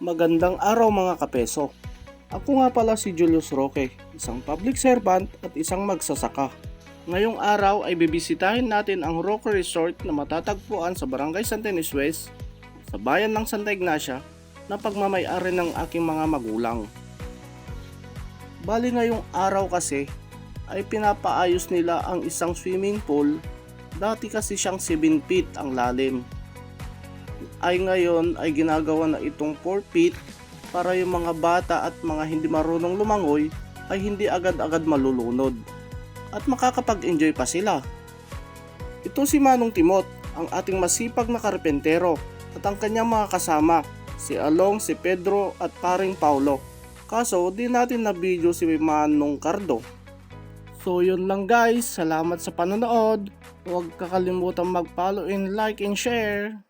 Magandang araw mga kapeso. Ako nga pala si Julius Roque, isang public servant at isang magsasaka. Ngayong araw ay bibisitahin natin ang Roque Resort na matatagpuan sa Barangay Santa Ynez West, sa bayan ng Santa Ignacia, na pagmamay-ari ng aking mga magulang. Bali ngayong araw kasi ay pinapaayos nila ang isang swimming pool. Dati kasi siyang 7 feet ang lalim. Ay ngayon ay ginagawa na itong 4 feet para yung mga bata at mga hindi marunong lumangoy ay hindi agad-agad malulunod at makakapag-enjoy pa sila. Ito si Manong Timot, ang ating masipag na karpentero, at ang kanyang mga kasama, si Along, si Pedro at paring Paulo. Kaso di natin na video si Manong Cardo. So yun lang guys, salamat sa panonood. Huwag kakalimutan mag-follow and like and share.